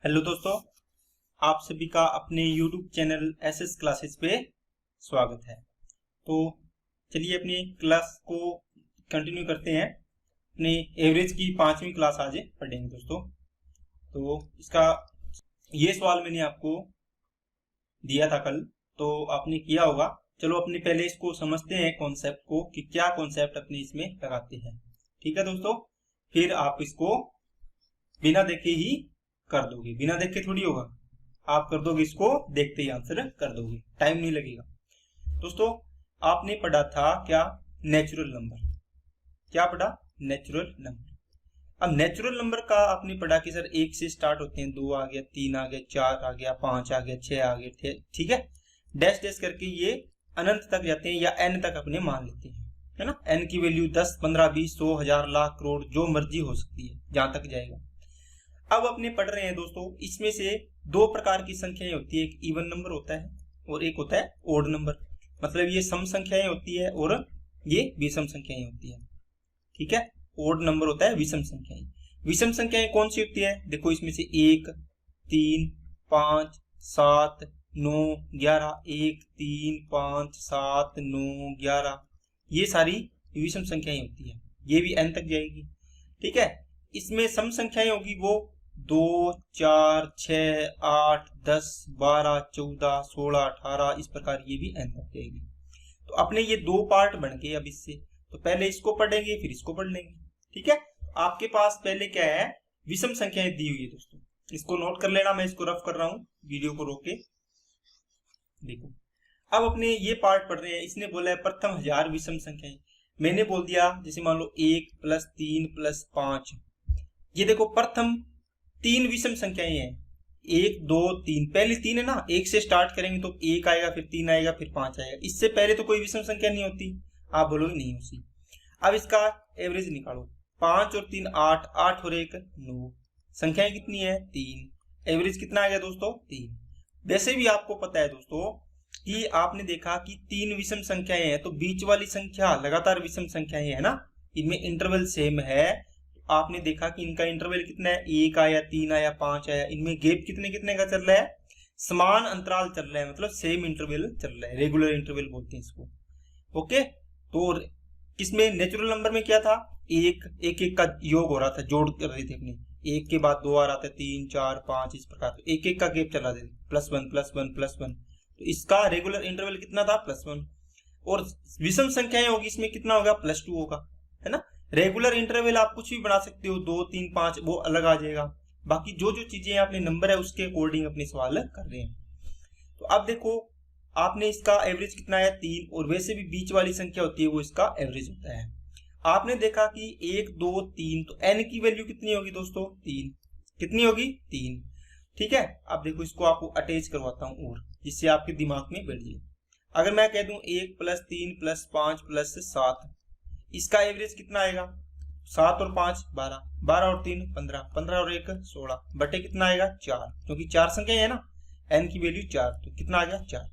Hello दोस्तों, आप सभी का अपने YouTube चैनल एसएस क्लासेस पे स्वागत है। तो चलिए अपनी क्लास को कंटिन्यू करते हैं। अपने एवरेज की 5वीं क्लास आज पढ़ेंगे दोस्तों। तो इसका ये सवाल मैंने आपको दिया था कल, तो आपने किया होगा। चलो अपने पहले इसको समझते हैं कॉन्सेप्ट को कि क्या कॉन्सेप्ट अपने इसमें लगाते हैं। ठीक है दोस्तों, फिर आप इसको बिना देखे ही कर दोगे, बिना देखे थोड़ी होगा, आप कर दोगे, इसको देखते ही आंसर कर दोगे, टाइम नहीं लगेगा। दोस्तों आपने पढ़ा था क्या? Natural number. क्या पढ़ा? Natural number. अब नेचुरल नंबर का आपने पढ़ा कि सर 1 से स्टार्ट होते हैं, 2 आ गया, 3 आ गया, 4 आ गया, 5 आ गया, 6 आ गया, ठीक है। डैश डैश करके ये अनंत तक जाते हैं या एन तक अपने मान लेते हैं, है ना। एन की वैल्यू 10, 15, 20, 100, 1000, लाख, करोड़ जो मर्जी हो सकती है, जहां तक जाएगा। अब अपने पढ़ रहे हैं दोस्तों, इसमें से दो प्रकार की संख्याएं होती है, एक इवन नंबर होता है और एक होता है ओड नंबर। मतलब ये सम संख्याएं होती है और ये विषम संख्याएं होती है। ठीक है, ओड नंबर होता है विषम संख्याएं। विषम संख्याएं कौन सी होती है? देखो इसमें से 1, 3, 5, 7, 9, 11, 1, 3, 5, 7, 9, 11, ये सारी विषम संख्याएं होती है। ये भी n तक जाएगी। ठीक है, इसमें सम संख्याएं होगी वो 2, 4, 6, 8, 10, 12, 14, 16, 18, इस प्रकार ये भी n तक जाएगी। तो अपने ये दो पार्ट बन गए। अब इससे तो पहले इसको पढ़ेंगे फिर इसको पढ़ लेंगे। ठीक है, आपके पास पहले क्या है? विषम संख्याएं दी हुई है दोस्तों, इसको नोट कर लेना। मैं इसको रफ कर रहा हूं, वीडियो को रोक के देखो। अब अपने ये पार्ट पढ़ रहे हैं। इसने बोला है प्रथम 1000 विषम संख्याएं। मैंने बोल दिया जैसे मान लो 1 + 3 + 5। ये देखो प्रथम 3 विषम संख्याएं हैं, 1, 2, 3। पहली 3 है ना, 1 से स्टार्ट करेंगे तो 1 आएगा, फिर 3 आएगा, फिर 5 आएगा। इससे पहले तो कोई विषम संख्या नहीं होती। आप बोलोगे नहीं होती। अब इसका एवरेज निकालो। 5 और 3 8, 8 और 1 9। संख्याएं कितनी है? 3। एवरेज कितना आ गया दोस्तों? 3। वैसे भी आपको पता है दोस्तों कि आपने देखा कि 3 विषम संख्याएं हैं तो बीच वाली संख्या लगातार विषम संख्याएं है ना, इनमें इंटरवल सेम है। आपने देखा कि इनका इंटरवल कितना है? 1 आया, 3 आया, 5 आया। इनमें गैप कितने कितने का चल रहा है? समान अंतराल चल रहा है, मतलब सेम इंटरवल चल रहा है, रेगुलर इंटरवल बोलते हैं इसको। ओके, तो किसमें? नेचुरल नंबर में क्या था? एक एक का योग हो रहा था, जोड़ कर रहे थे अपने। 1 के बाद 2 आ रहा था, 3, 4, 5, इस प्रकार एक एक का गैप चला रहे थे, +1 +1 +1। तो इसका रेगुलर इंटरवल कितना था? +1। और विषम संख्याएं होगी इसमें कितना होगा? +2 होगा, है ना। रेगुलर इंटरवल आप कुछ भी बना सकते हो, 2, 3, 5, वो अलग आ जाएगा। बाकी जो जो चीजें आपने नंबर है उसके अकॉर्डिंग अपने सवाल कर रहे हैं। तो अब देखो आपने इसका एवरेज कितना है? 3। और वैसे भी बीच वाली संख्या होती है वो इसका एवरेज होता है। आपने देखा कि 1, 2, 3, तो n की वैल्यू कितनी होगी दोस्तों? 3। कितनी होगी? 3। ठीक है, अब देखो इसको आपको अटैच करवाता हूं और जिससे आपके दिमाग में बैठ जाए। अगर मैं कह दूं 1 + 3 + 5 + 7, इसका एवरेज कितना आएगा? 7 और 5 12, 12 और 3 15, 15 और 1 16, बटे कितना आएगा? 4, क्योंकि 4 संख्या है ना, n की वैल्यू 4, तो कितना आ गया? 4।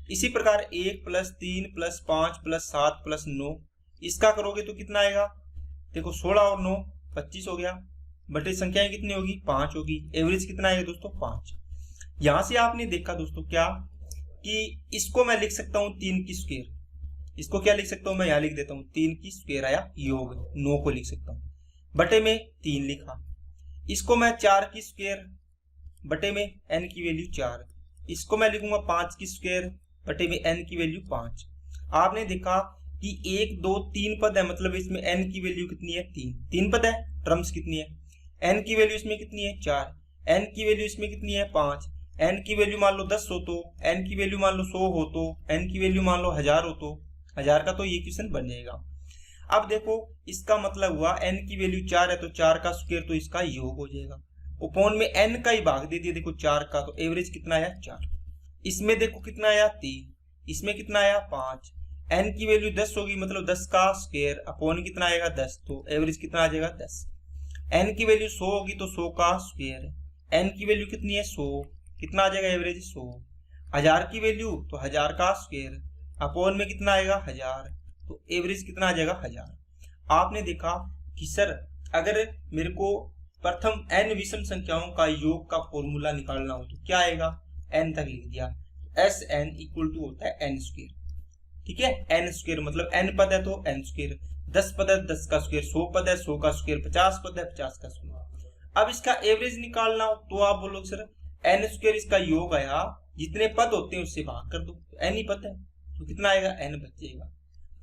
इसी प्रकार 1 + 3 + 5 + 7 + 9, इसका करोगे तो कितना आएगा? देखो 16 और 9 25 हो गया, बटे संख्याएं कितनी होगी? 5 होगी। एवरेज कितना आएगा दोस्तों? 5। यहां से आपने देखा दोस्तों क्या कि इसको मैं लिख सकता हूं 3 की स्क्वायर। इसको क्या लिख सकता हूं? मैं यहां लिख देता हूं 3 की स्क्वायर आया, योग 9 को लिख सकता हूं, बटे में 3 लिखा। इसको मैं 4 की स्क्वायर, बटे में n की वैल्यू 4। इसको मैं लिखूंगा 5 की स्क्वायर, बटे में n की वैल्यू 5। आपने देखा कि 1, 2, 3 पद है, मतलब इसमें n की वैल्यू कितनी है? 3 पद है। टर्म्स कितनी है? n की वैल्यू इसमें कितनी है? 4। n की वैल्यू इसमें कितनी है? 5। n की वैल्यू मान लो 10 हो तो, n की वैल्यू मान लो 100 हो तो, n की वैल्यू मान लो 1000 हो तो, 1000 का तो ये क्वेश्चन बन जाएगा। अब देखो इसका मतलब हुआ n की वैल्यू 4 है तो 4 का स्क्वायर तो इसका योग हो जाएगा, अपॉन में n का ही भाग दे दिया। देखो 4 का, तो एवरेज कितना आया? 4। इसमें देखो कितना आया? 3। इसमें कितना आया? 5। n की वैल्यू 10 होगी, मतलब 10 का स्क्वायर, अपॉन कितना आएगा? 10, तो एवरेज कितना आ जाएगा? 10। n की वैल्यू 100 होगी तो 100 का स्क्वायर, n की वैल्यू कितनी है? 100, कितना आ जाएगा एवरेज? 100। 1000 की वैल्यू तो 1000 का स्क्वायर, अपॉन में कितना आएगा? 1000, तो एवरेज कितना आ जाएगा? 1000। आपने देखा कि सर अगर मेरे को प्रथम n विषम संख्याओं का योग का फॉर्मूला निकालना हो तो क्या आएगा, n तक लिख दिया, Sn इक्वल टू होता है n स्क्वायर। ठीक है, n स्क्वायर मतलब n पद है तो n स्क्वायर, 10 पद है 10 का स्क्वायर, 100 पद है 100 का स्क्वायर, 50 पद है 50 का स्क्वायर। अब इसका एवरेज निकालना हो तो आप बोलो सर n स्क्वायर इसका योग आया, जितने पद होते हैं उससे भाग कर दो, तो n ही पद है तो कितना आएगा, n बचेगा।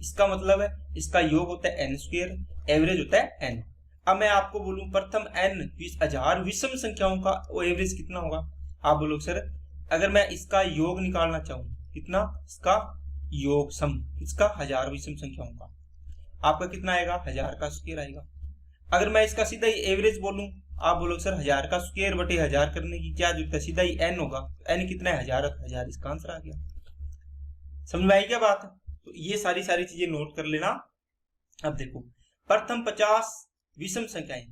इसका मतलब है इसका योग होता है n स्क्वायर, एवरेज होता है n। अब मैं आपको बोलूं प्रथम n 1000 विषम संख्याओं का एवरेज कितना होगा, आप बोलो सर अगर मैं इसका योग निकालना चाहूं, कितना, इसका योग सम इसका 1000 विषम संख्याओं का, आपका कितना आएगा, 1000 का स्क्वायर आएगा। अगर मैं इसका सीधा ही एवरेज बोलूं, आप बोलो सर 1000 का स्क्वायर बटे 1000 करने की क्या जरूरत है, सीधा ही n होगा, n कितना है 1000, इसका आंसर आ गया। समझ में आई क्या बात है? तो ये सारी चीजें नोट कर लेना। अब देखो प्रथम 50 विषम संख्याएं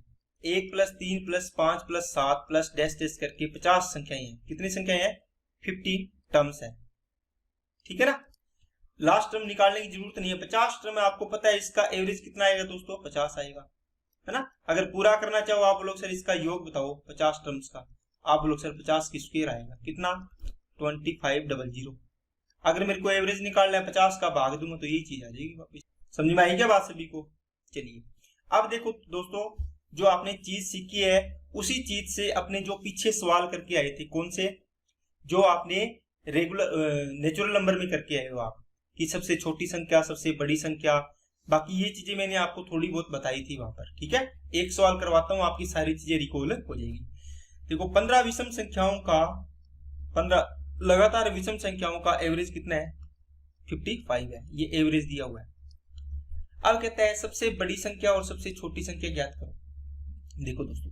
1 + 3 + 5 + 7 + डैश डैश करके 50 संख्याएं हैं। कितनी संख्याएं हैं, 50 टर्म्स है। ठीक है ना, लास्ट टर्म निकालने की जरूरत नहीं है, 50 टर्म है, आपको पता है इसका एवरेज कितना आएगा दोस्तों, 50 आएगा, है ना। अगर पूरा करना चाहो आप लोग सर इसका योग बताओ 50 टर्म्स का, आप लोग सर 50 की स्क्वायर आएगा, कितना 2500। अगर मेरे को एवरेज निकालना है 50 का भाग दूंगा तो यही चीज आ जाएगी वापस। समझ में आई क्या बात सभी को? चलिए अब देखो दोस्तों, जो आपने चीज सीखी है उसी चीज से अपने जो पीछे सवाल करके आए थे, कौन से, जो आपने रेगुलर नेचुरल नंबर में करके आए हो आप, कि सबसे छोटी संख्या, सबसे बड़ी संख्या, बाकी ये चीजें मैंने आपको थोड़ी बहुत बताई थी वहां पर। ठीक है, एक सवाल करवाता हूं, आपकी सारी चीजें रिकॉल हो जाएगी। देखो 15 विषम संख्याओं का, 15 लगातार विषम संख्याओं का एवरेज कितना है, 55 है, ये एवरेज दिया हुआ है। अब कहता है सबसे बड़ी संख्या और सबसे छोटी संख्या ज्ञात करो। देखो दोस्तों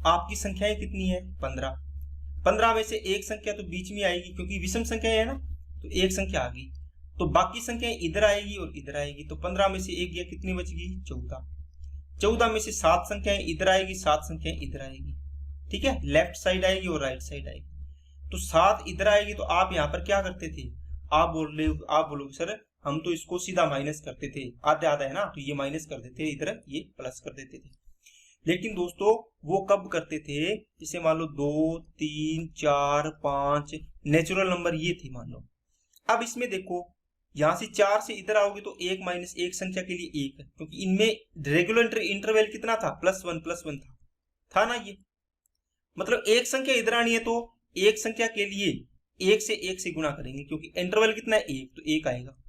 आपकी संख्याएं कितनी है, 15, 15 में से एक संख्या तो बीच में आएगी क्योंकि विषम संख्या है ना, तो एक संख्या आ गई, तो बाकी संख्याएं इधर आएगी और इधर आएगी, तो 15 में से एक गया, कितनी बच गई, 14। 14 में से 7 संख्याएं इधर आएगी, 7 संख्याएं इधर आएगी। ठीक है, लेफ्ट साइड आएगी और राइट साइड आएगी, तो 7 इधर आएगी, तो आप यहाँ पर क्या करते थे, आप बोलोगे सर हम तो इसको सीधा माइनस करते थे, आधा आधा है ना, तो ये माइनस कर देते, इधर ये प्लस कर देते थे। लेकिन दोस्तों वो कब करते थे, जैसे मान लो 2, 3, 4, 5 नेचुरल नंबर ये थे मान लो। अब इसमें देखो यहां से 4 से इधर आओगे तो 1 - 1 संख्या के लिए 1 है, क्योंकि इनमें रेगुलर इंटरवल कितना था, +1 था ना, ये मतलब एक संख्या इधर आनी है तो एक संख्या के लिए 1 से गुणा करेंगे, क्योंकि इंटरवल कितना है 1, तो 1 आएगा।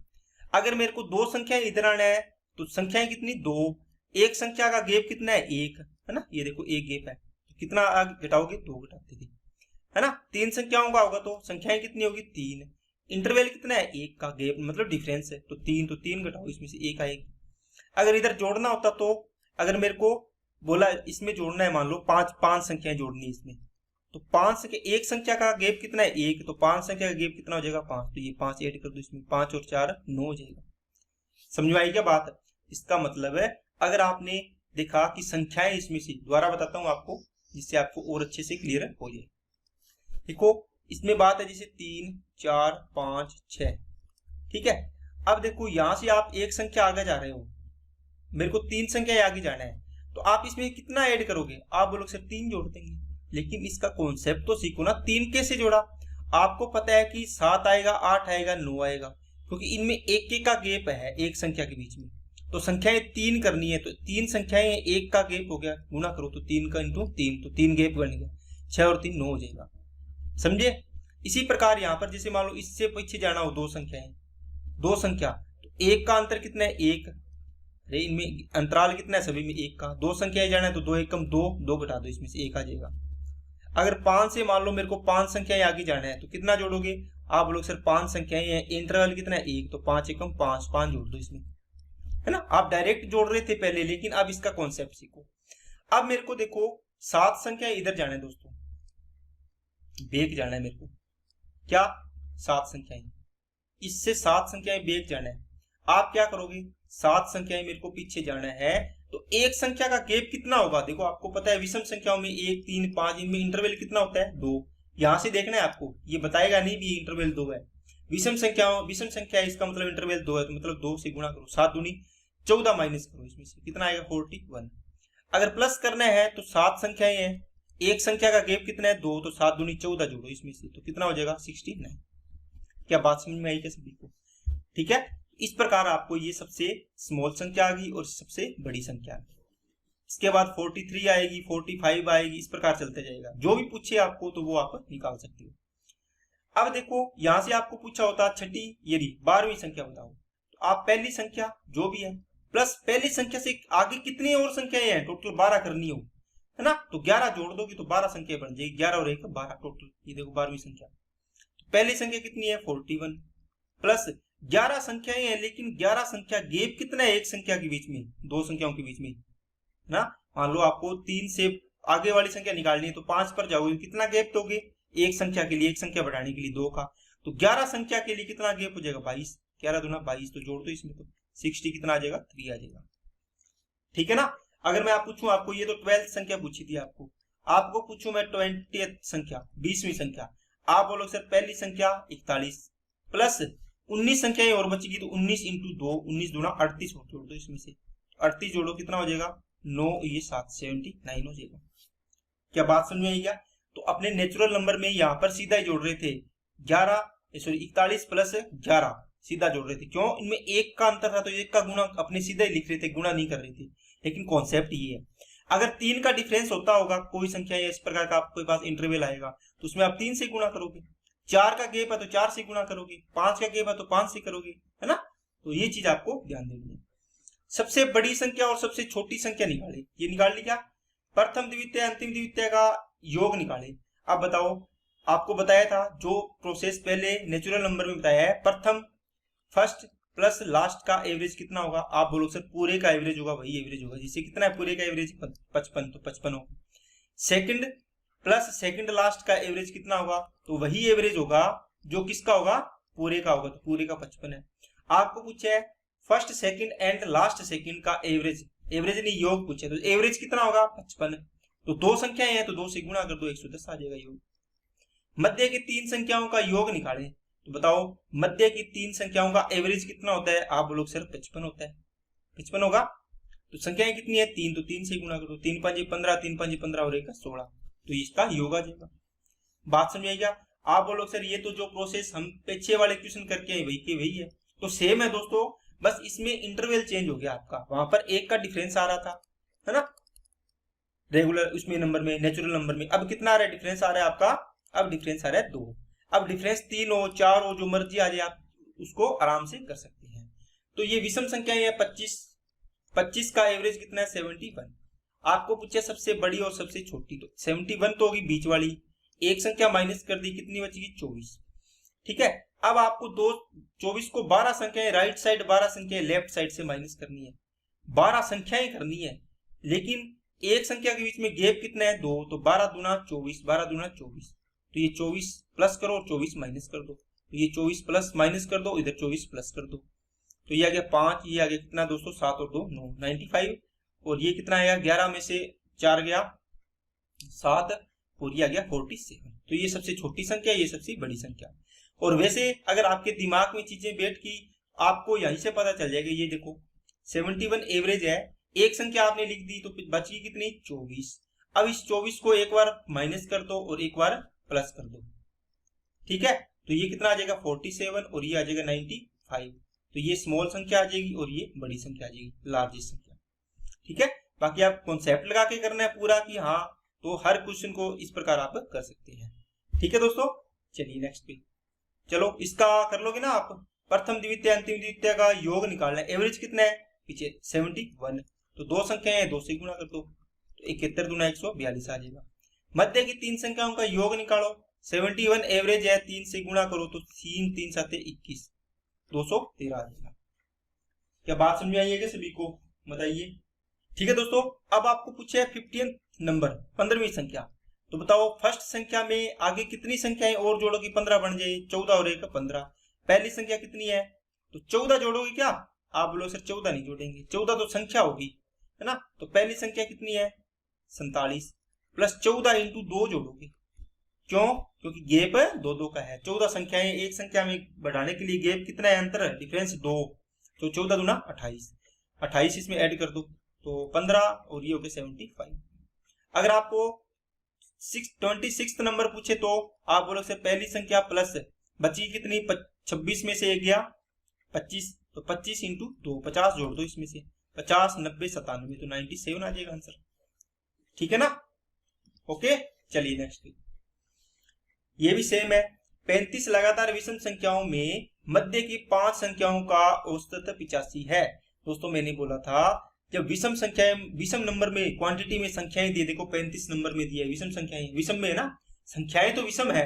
अगर मेरे को 2 संख्याएं इधर आना है तो संख्याएं कितनी, 2, एक संख्या का गैप कितना है, 1 है ना, ये देखो 1 गैप है, तो कितना आगे घटाओगे, 2 घटाते थे, है ना। 3 संख्याओं का होगा तो संख्याएं कितनी होगी, 3, इंटरवल कितना है, 1 का गैप मतलब डिफरेंस है, तो 3 घटाओ, इसमें से 1 आएगी। अगर इधर जोड़ना होता तो, अगर मेरे को बोला इसमें जोड़ना है, मान लो 5 संख्याएं जोड़नी है इसमें, तो 5 संख्या, एक संख्या का गैप कितना है, 1, तो 5 संख्या का गैप कितना हो जाएगा, 5, तो ये 5 ऐड कर दो इसमें, 5 और 4 9 हो जाएगा। समझ में आई क्या बात? इसका मतलब है अगर आपने देखा कि संख्याएं इसमें से, दोबारा बताता हूं आपको जिससे आपको और अच्छे से क्लियर हो जाए। देखो इसमें बात है जैसे 3, 4, 5, 6, ठीक है। अब देखो यहां से आप एक संख्या आगे जा रहे हो, मेरे को 3 संख्या आगे जाना है, तो आप इसमें कितना ऐड करोगे, आप बोलोगे सर 3 जोड़ देंगे, लेकिन इसका कॉन्सेप्ट तो सीखो ना, 3 कैसे जोड़ा। आपको पता है कि 7 आएगा, 8 आएगा, 9 आएगा, क्योंकि इनमें एक का गैप है एक संख्या के बीच में, तो संख्याएं 3 करनी है, तो 3 संख्याएं 1 का गैप हो गया, गुना करो तो 3 का इंटू 3, तो 3 गैप बन गया, 6 और 3 9 हो जाएगा। समझे? इसी प्रकार यहाँ पर जैसे मान लो इससे पीछे जाना हो, 2 संख्याएं, 2 संख्या, तो 1 का अंतर कितना है, 1, अरे इनमें अंतराल कितना है सभी में 1 का, 2 संख्याएं जाना है तो 2 एकम 2 घटा दो, इसमें से 1 आ जाएगा। अगर 5 से मान लो मेरे को 5 संख्याएं आगे जाना है, तो कितना जोड़ोगे, आप लोग सर 5 संख्याएं हैं, इंटरवल कितना है 1, तो 5 एकम 5 जोड़ दो इसमें, है ना। आप डायरेक्ट जोड़ रहे थे पहले, लेकिन अब इसका कॉन्सेप्ट सीखो। अब मेरे को देखो 7 संख्याएं इधर जाना है दोस्तों, बेग जाना है मेरे को, क्या 7 संख्याएं, इससे 7 संख्याएं बेग जाना है। आप क्या करोगे, 7 संख्याएं मेरे को पीछे जाना है, तो एक संख्या का गैप कितना होगा, देखो आपको पता है विषम संख्याओं में 1, 3, 5, इनमें इंटरवल कितना होता है, 2। यहां से देखना है आपको, ये बताएगा नहीं भी इंटरवल 2 है, विषम संख्या है, इसका मतलब इंटरवल 2 है, तो मतलब 2 से गुणा करो, 7 दूनी 14 माइनस करो, इसमें से कितना आएगा 41। अगर प्लस करना है तो 7 संख्याएं हैं, एक संख्या का गैप कितना है 2, तो 7 दूनी 14 जोड़ो इसमें से, तो कितना हो जाएगा 69। क्या बात समझ में आई क्या सभी को? ठीक है, इस प्रकार आपको ये सबसे स्मॉल संख्या आ गई और सबसे बड़ी संख्या आ गई। इसके बाद 43 आएगी, 45 आएगी, इस प्रकार चलते जाएगा। जो भी पूछे आपको तो वो आप निकाल सकते हो। अब देखो यहां से आपको पूछा होता छठी यदि 12वीं संख्या बताओ, तो आप पहली संख्या जो भी है प्लस पहली संख्या से आगे कितनी और संख्याएं हैं, टोटल 12 करनी हो, है ना, तो 11 जोड़ दोगे तो 12 संख्या बन जाएगी, 11 और 1 12 टोटल। ये देखो 12वीं संख्या, तो पहली संख्या कितनी है 41 प्लस 11 संख्याएं हैं, लेकिन 11 संख्या गैप कितना है एक संख्या के बीच में, दो संख्याओं के बीच में ना। मान लो आपको 3 से आगे वाली संख्या निकालनी है तो 5 पर जाओगे, कितना गैप दोगे एक संख्या के लिए, एक संख्या बढ़ाने के लिए 2 का, तो 11 संख्या के लिए कितना गैप हो जाएगा 22, 11 दूना 22, तो जोड़ दो इसमें तो 60 कितना आ जाएगा 3 आ जाएगा। ठीक है ना। अगर मैं आप पूछूं आपको, ये तो 12th संख्या पूछी थी आपको पूछूं मैं 20th संख्या 20वीं संख्या, आप बोलो सर पहली संख्या 41 प्लस 19 संख्याएं और बचेगी, तो 19 इंटू 2, 19 दूना 38 जोड़ दो इसमें से, 38 जोड़ो कितना हो जाएगा 9, ये 7 79 हो जाएगा। क्या बात समझ में आई क्या? तो अपने नेचुरल नंबर में यहाँ पर सीधा ही जोड़ रहे थे 41 प्लस 11 सीधा जोड़ रहे थे, क्यों, इनमें एक का अंतर था तो एक का गुणा अपने सीधा ही लिख रहे थे, गुणा नहीं कर रहे थे। लेकिन कॉन्सेप्ट ये है, अगर 3 का डिफरेंस होता होगा कोई संख्या या इस प्रकार का आपके पास इंटरवल आएगा तो उसमें आप 3 से गुणा करोगे, 4 का गेप है तो 4 से गुणा करोगे, 5 का गेप है तो 5 से करोगे, है ना। तो ये चीज आपको ध्यान देनी है। सबसे बड़ी संख्या और सबसे छोटी संख्या निकाले, ये निकाल ली क्या, प्रथम द्वितीय अंतिम द्वितीय का योग निकाले। अब बताओ, आपको बताया था जो प्रोसेस पहले नेचुरल नंबर में बताया है, प्रथम फर्स्ट प्लस लास्ट का एवरेज कितना होगा, आप बोलो सर पूरे का एवरेज होगा, वही एवरेज होगा, जिससे कितना है पूरे का एवरेज 55, तो 55 होगा। सेकंड प्लस सेकंड लास्ट का एवरेज कितना होगा, तो वही एवरेज होगा जो किसका होगा, पूरे का होगा, तो पूरे का 55 है। आपको पूछा है first second and last second का एवरेज, एवरेज नहीं योग पूछे, तो एवरेज कितना होगा 55, तो दो संख्याएं हैं तो 2 से गुणा कर दो 110 आ जाएगा योग। मध्य की 3 संख्याओं का योग निकालें, तो बताओ मध्य की 3 संख्याओं का एवरेज कितना होता है, आप बोलो सर 55 होता है, 55 होगा। तो संख्याएं कितनी है 3, तो 3 से गुणा करो, 3 5 15, 3 5 15 और 1 16, तो इसका योग आ जाएगा। बात समझ आई क्या? आप बोलो सर ये तो जो प्रोसेस हम पीछे वाले क्वेश्चन करके आए वही के वही है, तो सेम है दोस्तों, बस इसमें इंटरवल चेंज हो गया आपका, वहां पर 1 का डिफरेंस आ रहा था, है ना, रेगुलर उसमें नंबर में, नेचुरल नंबर में। अब कितना आ रहा है डिफरेंस आ रहा है आपका, अब डिफरेंस आ रहा है 2। अब डिफरेंस 3 हो 4 हो जो मर्जी आ जाए आप उसको आराम से कर सकते हैं। तो ये विषम संख्या है 25 का एवरेज कितना है 71। आपको पूछे सबसे बड़ी और सबसे छोटी, तो 71 तो होगी बीच वाली, एक संख्या माइनस कर दी, कितनी बचेगी 24। ठीक है, अब आपको 24 को 12 संख्याएं राइट साइड, 12 संख्याएं लेफ्ट साइड से माइनस करनी है, 12 संख्याएं करनी है, लेकिन एक संख्या के बीच में गैप कितना है 2, तो 12 दूना 24, 12 दूना 24, तो ये 24 प्लस करो और 24 माइनस कर दो, तो ये 24 प्लस माइनस कर दो, इधर 24 प्लस कर दो, तो ये आ गया 5, ये आ गया कितना दोस्तों 7 और 2 9 95, और ये कितना आया 11 में से 4 गया 7, और ये आ गया 47। तो ये सबसे छोटी संख्या, ये सबसे बड़ी संख्या। और वैसे अगर आपके दिमाग में चीजें बैठ की आपको यहीं से पता चल जाएगा। ये देखो 71 एवरेज है, एक संख्या आपने लिख दी तो बची कितनी 24। अब इस 24 को एक बार माइनस कर दो और एक बार प्लस कर दो, ठीक है, तो ये कितना आ जाएगा 47 और ये आ जाएगा 95। तो ये स्मॉल संख्या आ जाएगी और ये बड़ी संख्या आ जाएगी, लार्जेस्ट संख्या। ठीक है, बाकी आप कॉन्सेप्ट लगा के करना है पूरा कि हाँ, तो हर क्वेश्चन को इस प्रकार आप कर सकते हैं। ठीक है दोस्तों, चलिए नेक्स्ट पे चलो, इसका कर लोगे ना आप, प्रथम द्वितीय अंतिम द्वितीय का योग निकालना है। एवरेज कितना है पीछे 71, तो दो संख्याएं हैं 2 से गुणा कर दो, तो 71 दूना 142 आ जाएगा। मध्य की 3 संख्याओं का योग निकालो, 71 एवरेज है, 3 से गुणा करो तो 3 3 7 21, 213 आ जाएगा। क्या बात समझ में आई है क्या सभी को, बताइए। ठीक है दोस्तों, अब आपको पूछे 50th नंबर 15वीं संख्या, तो बताओ फर्स्ट संख्या में आगे कितनी संख्याएं और जोड़ोगी 15 बन जाए, 14 और 1 15। पहली संख्या कितनी है, तो 14 जोड़ोगे क्या, आप बोलो सर 14 नहीं जोड़ेंगे, 14 तो संख्या होगी, है ना। तो पहली संख्या कितनी है 47 प्लस 14 इंटू 2 जोड़ोगे, क्यों, क्योंकि गैप 2 2 का है। 14 संख्याएं एक संख्या में बढ़ाने के लिए गैप कितना है, अंतर डिफरेंस 2, तो 14 दूना 28, 28 इसमें ऐड कर दो, तो 15 और ये हो गया 75। अगर आपको 26 नंबर पूछे तो आप बोलोगे सर पहली संख्या प्लस बची कितनी, 26 में से एक गया 25, तो 25 इंटू 2, 50 जोड़ दो इसमें से, 50 90 97, तो 97 आ जाएगा आंसर। ठीक है ना, ओके। चलिए नेक्स्ट, ये भी सेम है। 35 लगातार विषम संख्याओं में मध्य की 5 संख्याओं का औसत 85 है। दोस्तों मैंने बोला था जब विषम संख्याएं, विषम नंबर में क्वांटिटी में संख्याएं दी, देखो 35 नंबर में दिया है, विषम संख्याएं, विषम में है ना, संख्याएं तो विषम है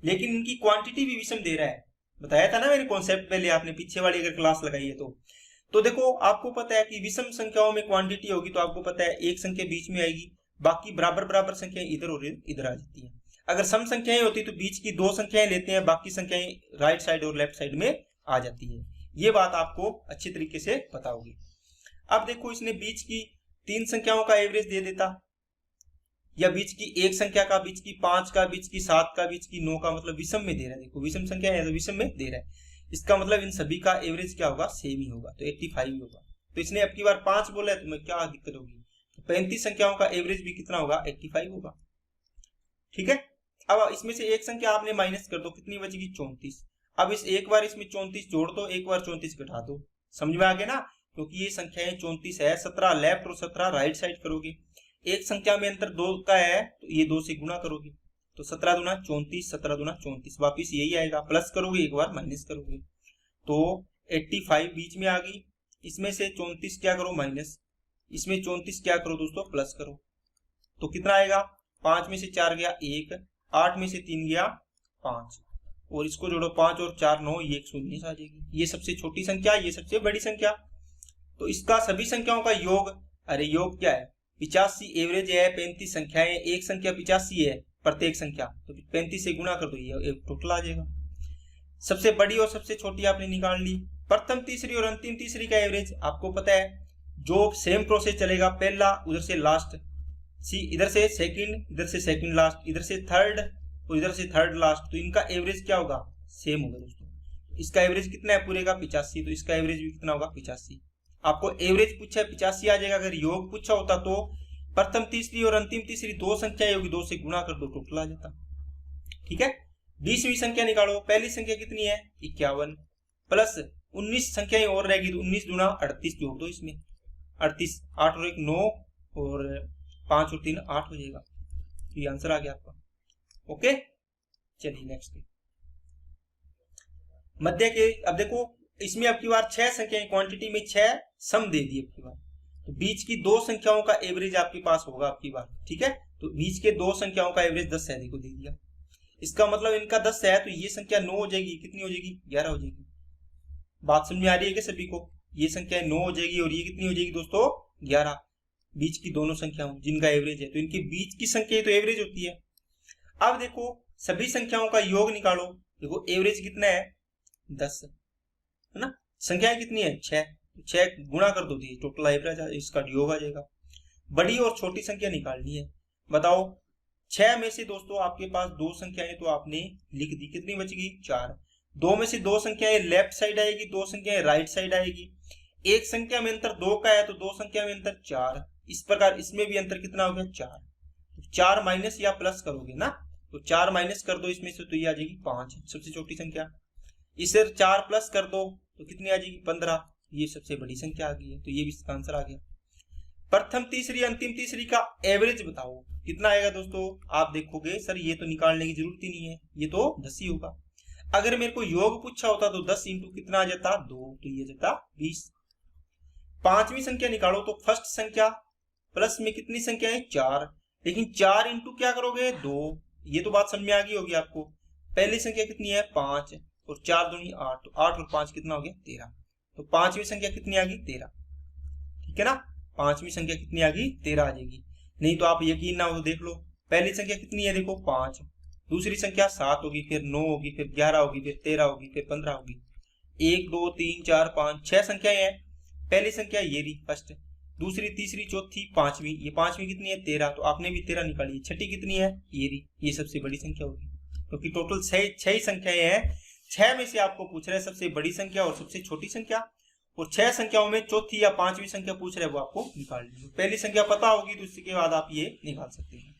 लेकिन इनकी क्वांटिटी भी विषम दे रहा है। बताया था ना मैंने कॉन्सेप्ट पहले, आपने पीछे वाली अगर क्लास लगाई है तो देखो आपको पता है कि विषम संख्याओं में क्वांटिटी होगी तो आपको पता है एक संख्या बीच में आएगी, बाकी बराबर बराबर संख्याएं इधर और इधर आ जाती है। अगर सम संख्याएं होती तो बीच की 2 संख्याएं लेते हैं, बाकी संख्याएं राइट साइड और लेफ्ट साइड में आ जाती है। ये बात आपको अच्छी तरीके से पता होगी। अब देखो इसने बीच की 3 संख्याओं का एवरेज दे देता, या बीच की 1 संख्या का, बीच की 5 का, बीच की 7 का, बीच की 9 का, मतलब विषम में दे रहा है। देखो विषम संख्या है तो विषम में दे रहा है, इसका मतलब इन सभी का एवरेज क्या होगा, सेम ही होगा, तो 85 ही होगा। तो इसने अब की बार 5 बोला है तो मैं क्या दिक्कत होगी, तो 35 संख्याओं का एवरेज भी कितना होगा, 85 होगा। ठीक है, अब इसमें से एक संख्या आपने माइनस कर दो, कितनी बचेगी, 34। अब इस एक बार इसमें 34 जोड़ दो, एक बार 34 घटा दो, समझ में आ गया ना, क्योंकि ये संख्याएं 34 है, 17 लेफ्ट और 17 राइट साइड करोगे। एक संख्या में अंतर 2 का है तो ये 2 से गुणा करोगे, तो 17 दूना 34, 17 दूना 34, वापिस यही आएगा, प्लस करोगे एक बार माइनस करोगे, तो 85 बीच में आ गई। इसमें से 34 क्या करो माइनस, इसमें 34 क्या करो दोस्तों प्लस करो, तो कितना आएगा, 5 में से 4 गया 1, 8 में से 3 गया 5, और इसको जोड़ो 5 और 4 9, ये 119 आ जाएगी। ये सबसे छोटी संख्या, ये सबसे बड़ी संख्या, तो इसका सभी संख्याओं का योग, अरे योग क्या है, 85 एवरेज है, 35 संख्याएं, एक संख्या 85 है प्रत्येक संख्या, तो 35 से गुणा कर दो, ये एक टोटल आ जाएगा। सबसे बड़ी और सबसे छोटी आपने निकाल ली। प्रथम तीसरी और अंतिम तीसरी का एवरेज आपको पता है, जो सेम प्रोसेस चलेगा, पहला उधर से लास्ट, इधर से सेकंड, इधर से सेकंड लास्ट, इधर से थर्ड और इधर से थर्ड लास्ट, तो इनका एवरेज क्या होगा, सेम होगा दोस्तों। इसका एवरेज कितना है पूरे का 85, तो इसका एवरेज भी कितना होगा 85। आपको एवरेज पूछा है 85 आ जाएगा। अगर योग पूछा होता तो प्रथम तीसरी और अंतिम तीसरी 2 संख्याएं होगी, 2 से गुणा कर दो, टोटल आ जाता। ठीक है, 20वीं संख्या निकालो, पहली संख्या कितनी है 51, प्लस 19 संख्याएं और रहेगी, तो 19 दूना 38 जोड़ दो इसमें, 38, 8 और 1 9 और 5 और 3 8 हो जाएगा, ये आंसर आ गया आपका। ओके, चलिए नेक्स्ट मध्य के। अब देखो इसमें अब की बार 6 संख्याएं, क्वांटिटी में 6 सम दे दी अब की बार, तो बीच की 2 संख्याओं का एवरेज आपके पास होगा अब की बार। ठीक है, तो बीच के 2 संख्याओं का एवरेज 10 है, देखो दे दिया, इसका मतलब इनका 10 है, तो ये संख्या 9 हो जाएगी, कितनी हो जाएगी 11 हो जाएगी। बात समझ में आ रही है क्या सभी को, ये संख्या 9 हो जाएगी और ये कितनी हो जाएगी दोस्तों 11, बीच की दोनों संख्याओं जिनका एवरेज है, तो इनके बीच की संख्या तो एवरेज होती है। अब देखो सभी संख्याओं का योग निकालो, देखो एवरेज कितना है 10 है ना, संख्याएं कितनी है 6, 6 गुणा कर दो, टोटल एवरेज इसका योग आ जाएगा। बड़ी और छोटी संख्या निकालनी है, बताओ 6 में से दोस्तों आपके पास 2 संख्याएं तो आपने लिख दी, कितनी बचेगी 4, 2 में से 2 संख्याएं लेफ्ट साइड आएगी, 2 संख्याएं राइट साइड आएगी। एक संख्या में अंतर 2 का है तो 2 संख्या में अंतर 4, इस प्रकार इसमें भी अंतर कितना हो गया 4, 4 माइनस या प्लस करोगे ना, तो 4 माइनस कर दो इसमें से, तो ये आ जाएगी 5, सबसे छोटी संख्या। इसे 4 प्लस कर दो तो कितनी आ जाएगी 15, ये सबसे बड़ी संख्या आ गई है, तो ये भी इसका आंसर आ गया। प्रथम तीसरी अंतिम तीसरी का एवरेज बताओ कितना आएगा दोस्तों, आप देखोगे सर ये तो निकालने की जरूरत ही नहीं है, ये तो 10 ही होगा। अगर मेरे को योग पूछा होता तो 10 इंटू कितना आ जाता 2, तो ये जाता 20। 5वीं संख्या निकालो, तो फर्स्ट संख्या प्लस में कितनी संख्या है 4, लेकिन 4 इंटू क्या करोगे 2, ये तो बात समझ में आ गई होगी आपको। पहली संख्या कितनी है 5 और 4 दूनी 8, तो 8 और 5 कितना हो गया 13, तो 5वीं संख्या कितनी आ गई 13। ठीक है ना, 5वीं संख्या कितनी आ गई 13 आ जाएगी। नहीं तो आप यकीन ना हो तो देख लो, पहली संख्या कितनी है देखो 5, दूसरी संख्या 7 होगी, फिर 9 होगी, फिर 11 होगी, फिर 13 होगी, फिर 15 होगी, 1 2 3 4 5 6 संख्याएं हैं। पहली संख्या ये रही फर्स्ट, दूसरी तीसरी चौथी 5वीं, ये 5वीं कितनी है 13, तो आपने भी 13 निकाली। छठी कितनी है ये रही, ये सबसे बड़ी संख्या होगी, क्योंकि तो टोटल 6 ही संख्याएं हैं। 6 में से आपको पूछ रहे हैं सबसे बड़ी संख्या और सबसे छोटी संख्या, और 6 संख्याओं में चौथी या पांचवी संख्या पूछ रहे हैं वो आपको निकालनी है। पहली संख्या पता होगी तो इसके बाद आप ये निकाल सकते हैं।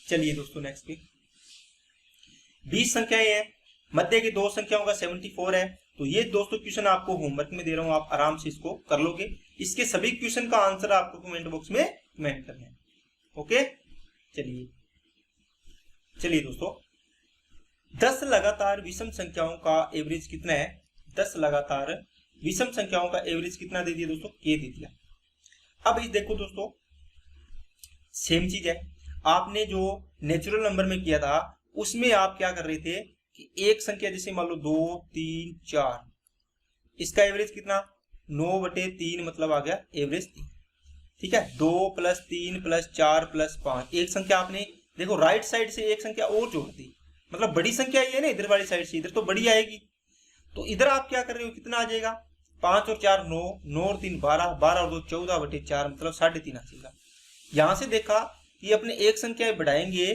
चलिए दोस्तों नेक्स्ट पे 20 संख्याएं हैं, मध्य की दो संख्याओं का 74 है। तो ये दोस्तों क्वेश्चन आपको होमवर्क में दे रहा हूं, आप आराम से इसको कर लोगे। इसके सभी क्वेश्चन का आंसर आपको कमेंट बॉक्स में कमेंट करना है। ओके चलिए दोस्तों 10 लगातार विषम संख्याओं का एवरेज कितना है? 10 लगातार विषम संख्याओं का एवरेज कितना दे दिया दोस्तों? के दे दिया। अब इस देखो दोस्तों सेम चीज है, आपने जो नेचुरल नंबर में किया था उसमें आप क्या कर रहे थे कि एक संख्या जैसे मान लो 2 3 4, इसका एवरेज कितना 9/3 मतलब आ गया एवरेज 3। ठीक है 2 + 3 + 4 + 5, एक संख्या आपने देखो राइट साइड से एक संख्या और जोड़ दी, मतलब बड़ी संख्या ये है ना इधर वाली साइड से, इधर तो बड़ी आएगी। तो इधर आप क्या कर रहे हो कितना आ जाएगा 5 और 4 9, 9 और 3 12, 12 और 2 14/4 मतलब 3.5 आ जाएगा। यहां से देखा कि अपने एक संख्या बढ़ाएंगे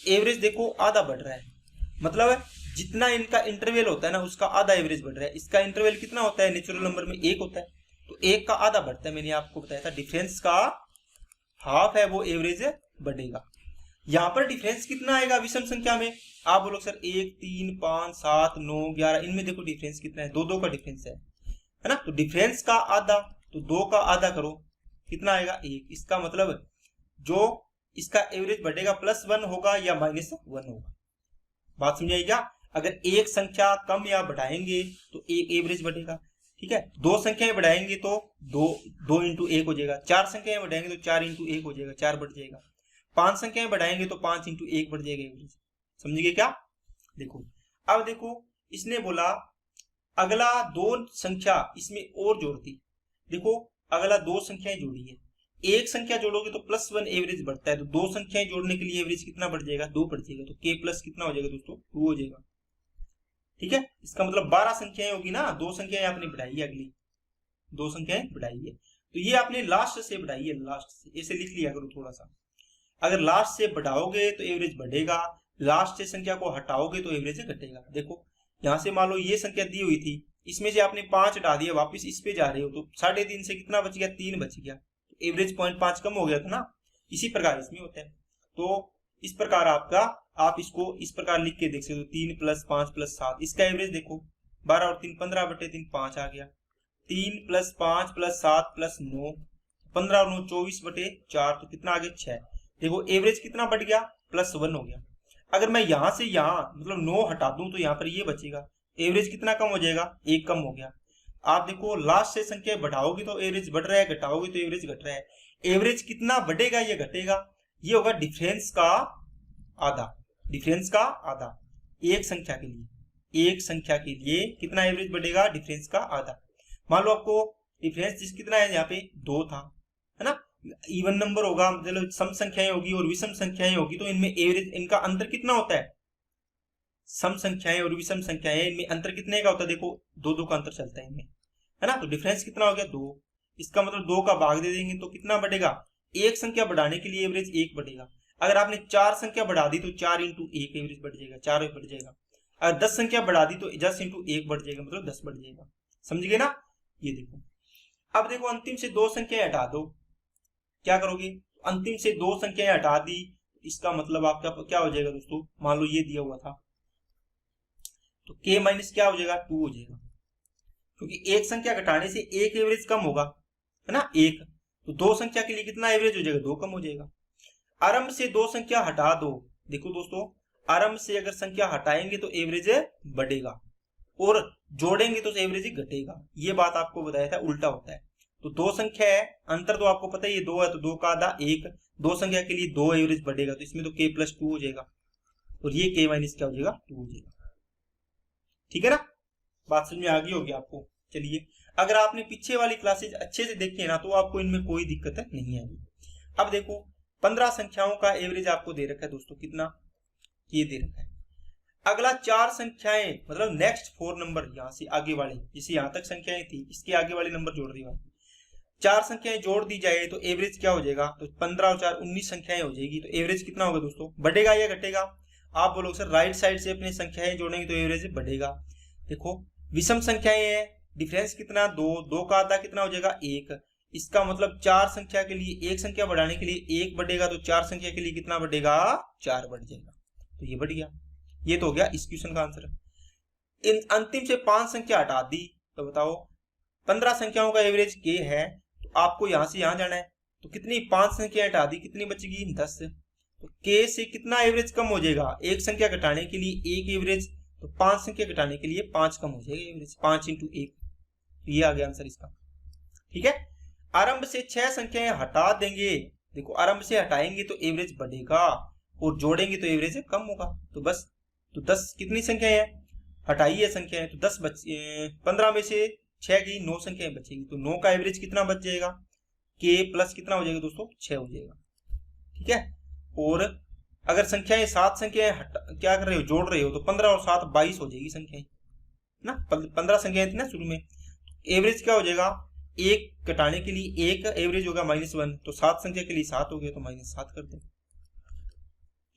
एवरेज देखो आधा बढ़ रहा है, मतलब जितना इनका इंटरवल होता है ना उसका आधा एवरेज बढ़ रहा है। इसका इंटरवल कितना होता है नेचुरल नंबर में 1 होता है, तो 1 का आधा बढ़ता है। मैंने आपको बताया था डिफरेंस का हाफ है वो एवरेज बढ़ेगा। यहां पर डिफरेंस कितना आएगा विषम संख्या में? आप बोलो सर 1 3 5 7 9 11, इनमें देखो डिफरेंस कितना है 2 का डिफरेंस है ना। तो डिफरेंस का आधा तो 2 का आधा करो कितना आएगा 1। इसका मतलब जो इसका एवरेज बढ़ेगा +1 होगा या -1 होगा। बात समझाई क्या? अगर एक संख्या कम या बढ़ाएंगे तो एक एवरेज बढ़ेगा। ठीक है 2 संख्याएं बढ़ाएंगे तो 2 × 1 हो जाएगा, 4 संख्याएं बढ़ाएंगे तो 4 × 1 हो जाएगा, 4 बढ़ जाएगा। 5 संख्याएं बढ़ाएंगे तो 5 × 1 बढ़ जाएगा एवरेज। समझिए क्या? देखो अब देखो इसने बोला अगला 2 संख्या इसमें और जोड़ दी। देखो अगला 2 संख्याएं जोड़ी है, एक संख्या जोड़ोगे तो +1 एवरेज बढ़ता है, तो 2 संख्याएं जोड़ने के लिए एवरेज कितना बढ़ जाएगा 2 बढ़ जाएगा। तो k प्लस कितना हो जाएगा दोस्तों 2 हो जाएगा। ठीक है इसका मतलब 12 संख्याएं होगी ना, 2 संख्याएं आपने बढ़ाई है, अगली 2 संख्याएं बढ़ाई है तो ये आपने लास्ट से बढ़ाई है, लास्ट से ऐसे लिख लिया करो थोड़ा सा। अगर लास्ट से बढ़ाओगे तो एवरेज बढ़ेगा, लास्ट से संख्या को हटाओगे तो एवरेज घटेगा। देखो यहां से मान लो ये संख्या दी हुई थी, इसमें से आपने 5 हटा दिया, वापस इस पे जा रहे हो तो 3.5 से कितना बच गया 3 बच गया, तो एवरेज 0.5 कम हो गया था ना। इसी प्रकार इसमें होता है। तो इस प्रकार आप इसको इस प्रकार लिख के देख सकते हो 3 + 5 + 7, इसका एवरेज देखो 12 और 3 15/3 5 आ गया। 3 + 5 + 7 + 9 15 और 9 24/4, तो कितना आ गया 6। देखो एवरेज कितना बढ़ गया +1 हो गया। अगर मैं यहां से यहां मतलब 9 हटा दूं तो यहाँ पर ये बचेगा, एवरेज कितना कम हो जाएगा 1 कम हो गया। आप देखो लास्ट से संख्या बढ़ाओगे तो एवरेज बढ़ रहा है, घटाओगे तो एवरेज घट रहा है। एवरेज कितना बढ़ेगा या घटेगा, ये होगा डिफरेंस का आधा। डिफरेंस का आधा एक संख्या के लिए, एक संख्या के लिए कितना एवरेज बढ़ेगा डिफरेंस का आधा। मान लो आपको डिफरेंस कितना है यहाँ पे 2 था है ना, इवन नंबर होगा मतलब सम संख्याएं होगी और विषम संख्याएं होगी तो इनमें एवरेज इनका अंतर कितना होता है, सम संख्याएं और विषम संख्याएं इनमें अंतर कितने का होता है, देखो 2 का अंतर चलता है इनमें है ना। तो डिफरेंस कितना हो गया 2, इसका मतलब 2 का भाग दे देंगे तो कितना बढ़ेगा, एक संख्या बढ़ाने के लिए एवरेज 1 बढ़ेगा। अगर आपने 4 संख्या बढ़ा दी तो 4 × 1 एवरेज बढ़ जाएगा, 4 बढ़ जाएगा। अगर 10 संख्या बढ़ा दी तो 10 × 1 बढ़ जाएगा, मतलब 10 बढ़ जाएगा। समझ गए ना? ये देखो अब देखो अंतिम से 2 संख्याएं हटा दो, क्या करोगे अंतिम से 2 संख्याएं हटा दी, इसका मतलब आपका क्या हो जाएगा दोस्तों, मान लो ये दिया हुआ था तो k माइनस क्या हो जाएगा 2 हो जाएगा, क्योंकि एक संख्या घटाने से एक एवरेज कम होगा है ना 1, तो 2 संख्या के लिए कितना एवरेज हो जाएगा 2 कम हो जाएगा। आरंभ से 2 संख्या हटा दो, देखो दोस्तों आरंभ से अगर संख्या हटाएंगे तो एवरेज बढ़ेगा और जोड़ेंगे तो एवरेज घटेगा। ये बात आपको बताया था उल्टा होता है। तो 2 संख्या है, अंतर तो आपको पता है ये 2 है तो 2 का आधा 1, 2 संख्या के लिए 2 एवरेज बढ़ेगा तो इसमें तो k + 2 हो जाएगा और ये k माइनस क्या हो जाएगा 2 हो जाएगा। ठीक है ना, बात समझ में आ गई होगी आपको। चलिए अगर आपने पीछे वाली क्लासेज अच्छे से देखी है ना तो आपको इनमें कोई दिक्कत नहीं आएगी। अब देखो 15 संख्याओं का एवरेज आपको दे रखा है दोस्तों, कितना ये दे रखा है। अगला 4 संख्याएं मतलब नेक्स्ट 4 नंबर यहाँ से आगे वाले, जैसे यहाँ तक संख्याएं थी इसके आगे वाले नंबर जोड़ दी, 4 संख्याएं जोड़ दी जाए तो एवरेज क्या हो जाएगा, तो 15 और 4 19 संख्याएं हो जाएगी। तो एवरेज कितना होगा दोस्तों, बढ़ेगा या घटेगा? आप बोलोगे सर राइट साइड से अपनी संख्याएं जोड़ेंगे तो एवरेज बढ़ेगा। देखो विषम संख्याएं हैं डिफरेंस कितना 2, 2 का आधा कितना हो जाएगा 1। इसका मतलब 4 संख्या के लिए एक संख्या बढ़ाने के लिए 1 बढ़ेगा, तो 4 संख्या के लिए कितना बढ़ेगा 4 बढ़ जाएगा, तो ये बढ़ गया। ये तो हो गया इस क्वेश्चन का आंसर। इन अंतिम से 5 संख्या हटा दी, तो बताओ 15 संख्याओं का एवरेज के है, तो आपको यहां से यहां जाना है, तो कितनी 5 संख्या हटा दी, कितनी बचेगी 10। तो के से कितना एवरेज कम हो जाएगा, एक संख्या घटाने के लिए एक एवरेज, तो 5 संख्या घटाने के लिए 5 कम हो जाएगा एवरेज, 5 × 1। तो ये आ गया आंसर इसका। ठीक है, आरंभ से 6 संख्याएं हटा देंगे। देखो आरंभ से हटाएंगे तो एवरेज बढ़ेगा और जोड़ेंगे तो एवरेज कम होगा। तो बस, तो 10 कितनी संख्याएं हैं, हटाई है संख्याएं, तो 10 15 में से 6 की 9 संख्याएं बचेगी, तो 9 का एवरेज कितना बच जाएगा, के प्लस कितना हो जाएगा दोस्तों 6 हो जाएगा। ठीक है, और अगर संख्याएं 7 संख्याएं क्या कर रहे हो, जोड़ रहे हो, तो 15 और 7 22 हो जाएगी संख्याएं ना, 15 संख्याएं थी ना शुरू में। एवरेज क्या हो जाएगा, एक घटाने के लिए एक एवरेज होगा -1, तो 7 संख्या के लिए 7 हो गया, तो -7 कर दो।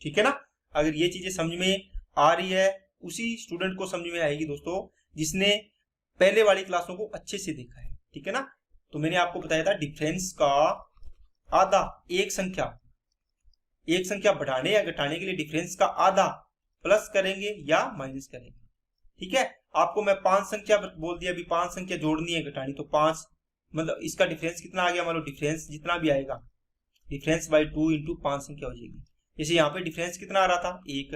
ठीक है ना, अगर ये चीजें समझ में आ रही है, उसी स्टूडेंट को समझ में आएगी दोस्तों जिसने पहले वाली क्लासों को अच्छे से देखा है। ठीक है ना, तो मैंने आपको बताया था डिफरेंस का आधा, एक संख्या बढ़ाने या घटाने के लिए डिफरेंस का आधा प्लस करेंगे या माइनस करेंगे। ठीक है, आपको मैं 5 संख्या बोल दिया, अभी 5 संख्या जोड़नी है घटानी, तो 5 मतलब इसका डिफरेंस कितना आ गया, मान लो डिफरेंस जितना भी आएगा, डिफरेंस बाई 2 × 5 संख्या हो जाएगी। जैसे यहाँ पे डिफरेंस कितना आ रहा था 1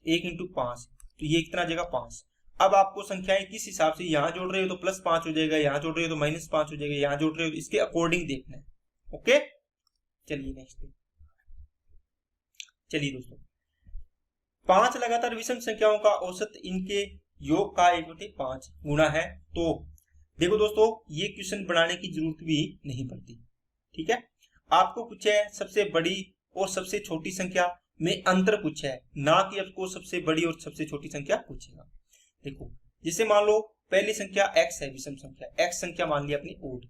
× 5, तो ये कितना आ जाएगा 5। अब आपको संख्याएं किस हिसाब से, यहाँ जोड़ रहे हो तो +5 हो जाएगा, यहाँ जोड़ रहे हो तो -5 हो जाएगा, यहाँ जोड़ रहे हो तो इसके अकॉर्डिंग देखना है। ओके, चलिए नेक्स्ट। चलिए दोस्तों, 5 लगातार विषम संख्याओं का औसत इनके योग का 1/5 गुना है। तो देखो दोस्तों, ये क्वेश्चन बनाने की जरूरत भी नहीं पड़ती। ठीक है, आपको पूछा है सबसे बड़ी और सबसे छोटी संख्या में अंतर पूछा है, ना कि आपको सबसे बड़ी और सबसे छोटी संख्या पूछेगा। देखो जैसे मान लो पहली संख्या x है, विषम संख्या, x संख्या मान ली अपनी ओड।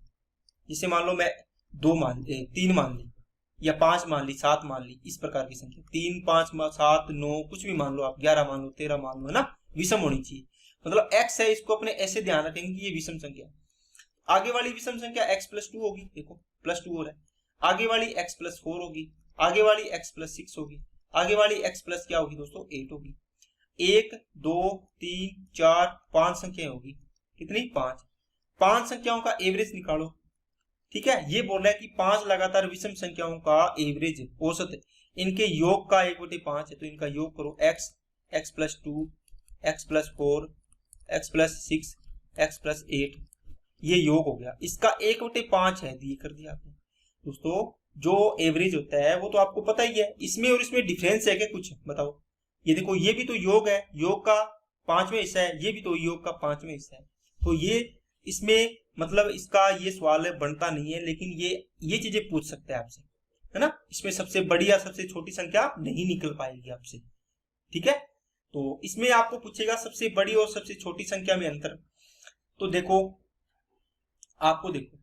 जिसे मान लो मैं 3 मान ली या 5 मान ली, 7 मान ली, इस प्रकार की संख्या 3, 5, 7, 9 कुछ भी मान लो आप, 11 मान लो, 13 मान लो, है ना, विषम होनी चाहिए। मतलब x है, इसको अपने ऐसे ध्यान रखेंगे कि ये विषम संख्या। आगे वाली विषम संख्या x + 2 होगी, देखो +2 हो रहा है, आगे वाली x + 4 होगी, आगे वाली x + 6 होगी, आगे वाली x + क्या होगी दोस्तों 8 होगी। 1, 2, 3, 4, 5 संख्याएं होगी, कितनी 5। 5 संख्याओं का एवरेज निकालो। ठीक है, ये बोल रहा है कि 5 लगातार विषम संख्याओं का एवरेज औसत इनके योग का 1/5 है, तो इनका योग करो, x + 2, x + 4, x + 6, x + 8, ये योग हो गया। इसका 1/5 है, ये कर दिया आपने। दोस्तों जो एवरेज होता है वो तो आपको पता ही है, इसमें और इसमें डिफरेंस है क्या कुछ, बताओ। ये देखो, ये भी तो योग है, योग का 5वां हिस्सा है, ये भी तो योग का 5वां हिस्सा है। तो ये इसमें मतलब इसका ये सवाल बनता नहीं है, लेकिन ये चीजें पूछ सकते हैं आपसे, है ना। इसमें सबसे बड़ी या सबसे छोटी संख्या नहीं निकल पाएगी आपसे। ठीक है, तो इसमें आपको पूछेगा सबसे बड़ी और सबसे छोटी संख्या में अंतर। तो देखो, आपको देखो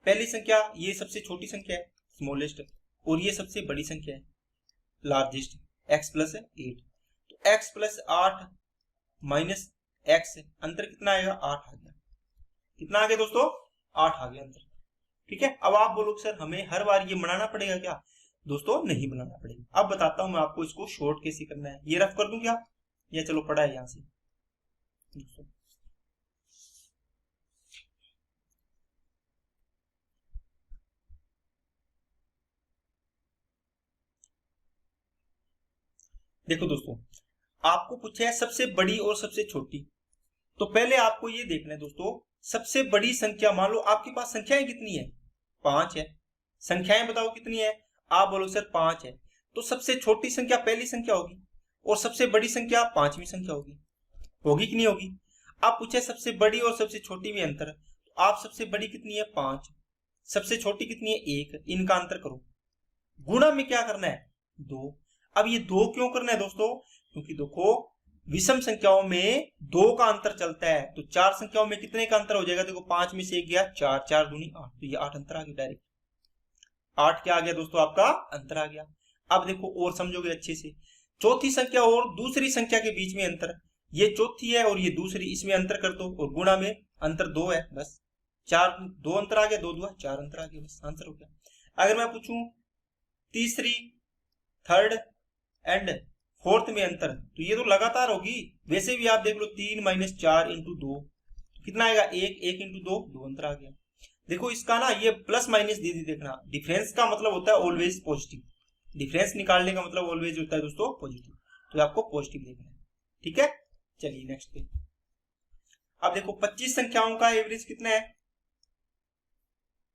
पहली संख्या ये सबसे छोटी संख्या है, स्मॉलेस्ट, और ये सबसे बड़ी संख्या है, लार्जेस्ट, x + 8। तो x + 8 माइनस x, अंतर कितना आएगा 8 आ गया। कितना आ गया दोस्तों 8 आ गया अंतर। ठीक है, अब आप बोलो सर हमें हर बार ये बनाना पड़ेगा क्या, दोस्तों नहीं बनाना पड़ेगा। अब बताता हूं मैं आपको इसको शॉर्ट कैसे करना है। ये रफ कर दूं क्या, या चलो पढ़ा है यहां से। देखो दोस्तों, आपको पूछा है सबसे बड़ी और सबसे छोटी, तो पहले आपको ये देखना है दोस्तों, सबसे बड़ी संख्या, मान लो आपके पास संख्याएं कितनी है 5 है, संख्याएं बताओ कितनी है, आप बोलो सर 5 है, तो सबसे छोटी संख्या पहली संख्या होगी और सबसे बड़ी संख्या 5वीं संख्या होगी कि नहीं होगी। आप पूछे सबसे बड़ी और सबसे छोटी में अंतर, तो आप सबसे बड़ी कितनी है 5, सबसे छोटी कितनी है 1, इनका अंतर करो, गुणा में क्या करना है 2। अब ये 2 क्यों करना है दोस्तों, क्योंकि देखो विषम संख्याओं में 2 का अंतर चलता है, तो 4 संख्याओं में कितने का अंतर हो जाएगा, देखो 5 में से 1 गया 4, 4 दूनी 8, तो ये 8 अंतर आ गया डायरेक्ट। 8 क्या आ गया दोस्तों, आपका अंतर आ गया। अब देखो और समझोगे अच्छे से, चौथी संख्या और दूसरी संख्या के बीच में अंतर, ये चौथी है और ये दूसरी, इसमें अंतर कर दो और गुणा में अंतर 2 है, बस 4, 2 अंतर आ गया, 2 2 4 अंतर आ गया, बस आंसर हो गया। अगर मैं पूछूं तीसरी, थर्ड एंड फोर्थ में अंतर, तो ये तो लगातार होगी। वैसे भी आप देख लो 3 - 4 × 2 कितना आएगा 1, 1 × 2 2 अंतर आ गया। देखो इसका ना ये प्लस माइनस दीदी देखना, डिफरेंस का मतलब होता है ऑलवेज पॉजिटिव, डिफरेंस निकालने का मतलब ऑलवेज होता है दोस्तों पॉजिटिव, तो आपको पॉजिटिव देखना है, ठीक है। चलिए नेक्स्ट पे। अब देखो 25 संख्याओं का एवरेज कितना है,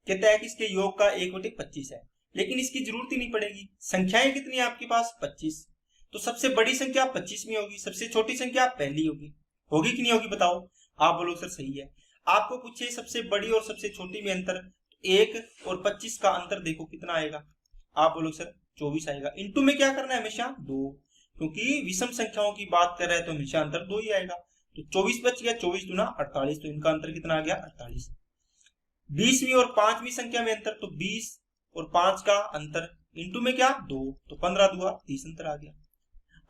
कहता है कि इसके योग का 1/25 है, लेकिन इसकी जरूरत ही नहीं पड़ेगी। संख्याएं कितनी है आपके पास 25, तो सबसे बड़ी संख्या 25वीं होगी, सबसे छोटी संख्या पहली होगी, होगी कि नहीं होगी बताओ। आप बोलो सर सही है। आपको पूछे सबसे बड़ी और सबसे छोटी में अंतर, 1 और 25 का अंतर देखो कितना आएगा, आप बोलो सर 24 आएगा। इंटू में क्या करना है हमेशा 2, क्योंकि विषम संख्याओं की बात कर रहे हैं तो हमेशा अंतर 2 ही आएगा। तो 24 बच गया, 24 दूना 48, तो इनका अंतर कितना आ गया 48। 20वीं और 5वीं संख्या में अंतर, तो 20 और 5 का अंतर, इंटू में क्या 2, तो 15 दूना 30 अंतर आ गया।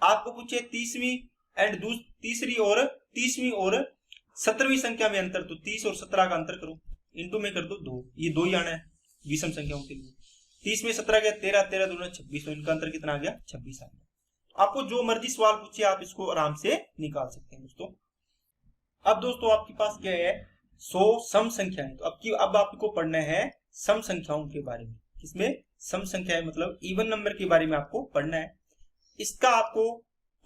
आपको पूछे तीसवीं और 30वीं और 17वीं संख्या में अंतर, तो 30 और 17 का अंतर करो, इंटू में कर दो 2, ये 2 ही आना है विषम संख्याओं के लिए। 30 में 17 गया 13, 13 दूना 26, तो इनका अंतर कितना आ गया 26 आ गया। आपको जो मर्जी सवाल पूछे आप इसको आराम से निकाल सकते हैं दोस्तों। अब दोस्तों आपके पास क्या है 100 सम संख्याएं, तो अब आपको पढ़ना है सम संख्याओं के बारे में। इसमें सम संख्याएं मतलब इवन नंबर के बारे में आपको पढ़ना है। इसका आपको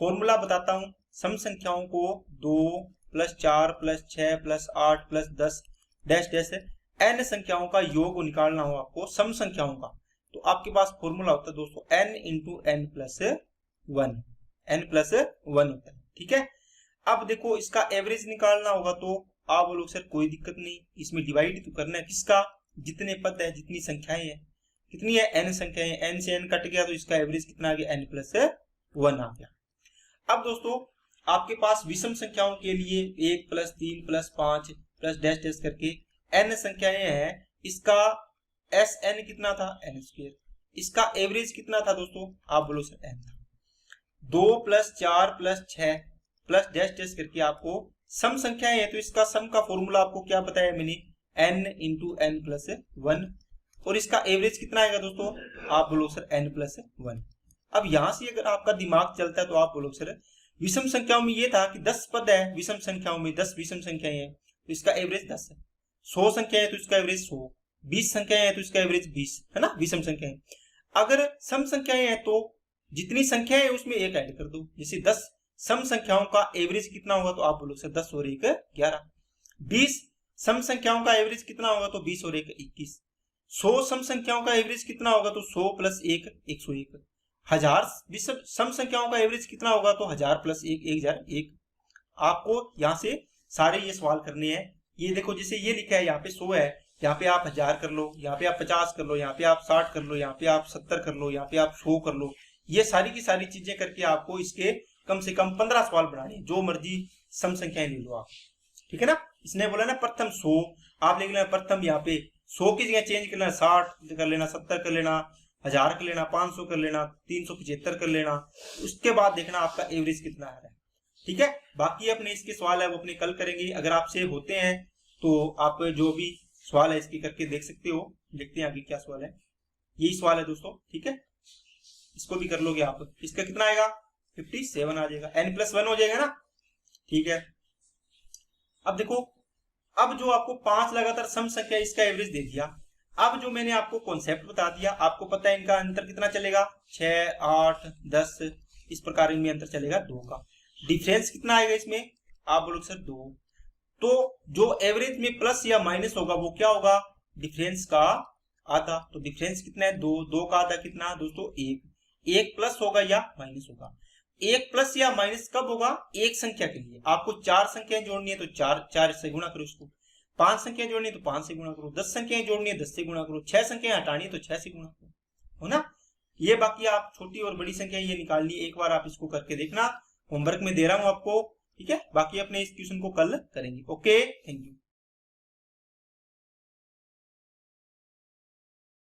फॉर्मूला बताता हूं। सम संख्याओं को 2 + 4 + 6 + 8 + 10 डैश डैश n संख्याओं का योग निकालना हो आपको सम संख्याओं का, तो आपके पास फॉर्मूला होता है दोस्तों n × n + 1, n + 1 होता है, ठीक है। अब देखो इसका एवरेज निकालना होगा, तो आप बोलो सर कोई दिक्कत नहीं, इसमें डिवाइड तो करना है किसका, जितने पद है जितनी संख्याएं हैं, कितनी है n संख्याएं, n से n कट गया तो इसका एवरेज कितना आ गया n + 1 आ गया। अब दोस्तों आपके पास विषम संख्याओं के लिए 1 + 3 + 5 + डैश डैश करके n संख्याएं हैं, इसका Sn कितना था n², इसका एवरेज कितना था दोस्तों, आप बोलो सर n था। 2 + 4 + 6 + डैश डैश करके आपको सम संख्याएं है, तो इसका सम का फॉर्मूला आपको क्या बताया मैंने, n × n + 1, और इसका एवरेज कितना आएगा दोस्तों, आप बोलो सर n + 1। अब यहां से अगर आपका दिमाग चलता है तो आप बोलो सर विषम संख्याओं में ये था कि 10 पद है, विषम संख्याओं में 10 विषम संख्याएं हैं, तो इसका एवरेज 10 है। 100 संख्याएं है तो इसका एवरेज 100, 20 संख्याएं है तो इसका एवरेज 20 है ना, विषम संख्याएं। अगर सम संख्याएं हैं तो जितनी संख्याएं है उसमें एक ऐड कर दो, जैसे 10 सम संख्याओं का एवरेज कितना होगा, तो आप बोलो सर 10 और 1 11। 20 सम संख्याओं का एवरेज कितना होगा, तो 20 और 1 21। 100 सम संख्याओं का एवरेज कितना होगा, तो 100 + 1 101। 1000 सम संख्याओं का एवरेज कितना होगा, तो 1000 + 1 1001। आपको यहाँ से सारे ये सवाल करने हैं। ये देखो जैसे ये लिखा है यहाँ पे 100 है, यहाँ पे आप 1000 कर लो, यहाँ पे आप 50 कर लो, यहाँ पे आप 60 कर लो, यहाँ पे आप 70 कर लो, यहाँ पे आप 100 कर लो। ये सारी की सारी चीजें करके आपको इसके कम से कम 15 सवाल बनाने, जो मर्जी सम संख्याएं ले लो आप, ठीक है ना। इसने बोला ना प्रथम 100, आप लिख लेना प्रथम, यहाँ पे 100 की जगह चेंज कर लेना 60 कर लेना, 70 कर लेना, 1000 कर लेना, 500 कर लेना, 375 कर लेना। उसके बाद देखना आपका एवरेज कितना आ रहा है, ठीक है। बाकी अपने इसके सवाल है वो अपने कल करेंगे, अगर आपसे होते हैं तो आप जो भी सवाल है इसके करके देख सकते हो। देखते हैं आगे क्या सवाल है, यही सवाल है दोस्तों, ठीक है। इसको भी कर लोगे आप, इसका कितना आएगा 57 आ जाएगा, n + 1 हो जाएगा ना, ठीक है। अब देखो, अब जो आपको 5 लगातार सम संख्या इसका एवरेज दे दिया, अब जो मैंने आपको कॉन्सेप्ट बता दिया, आपको पता है इनका अंतर कितना चलेगा 6 8 10, इस प्रकार इनमें अंतर चलेगा 2 का। डिफरेंस कितना आएगा इसमें, आप बोलो सर 2। तो जो एवरेज में प्लस या माइनस होगा वो क्या होगा, डिफरेंस का आधा। तो डिफरेंस कितना है 2, 2 का आधा कितना दोस्तों 1। 1 प्लस होगा या माइनस होगा, 1 प्लस या माइनस कब होगा, एक संख्या के लिए। आपको 4 संख्याएं जोड़नी है तो 4 से गुणा करो इसको, 5 संख्याएं जोड़नी है तो 5 से गुणा करो, 10 संख्याएं जोड़नी है 10 से गुणा करो, 6 संख्याएं हटानी है तो 6 से गुणा करो, हो ना। ये बाकी आप छोटी और बड़ी संख्या ये निकालनी है, एक बार आप इसको करके देखना, होमवर्क में दे रहा हूं आपको, ठीक है। बाकी अपने इस क्वेश्चन को कल करेंगे। Okay, thank you.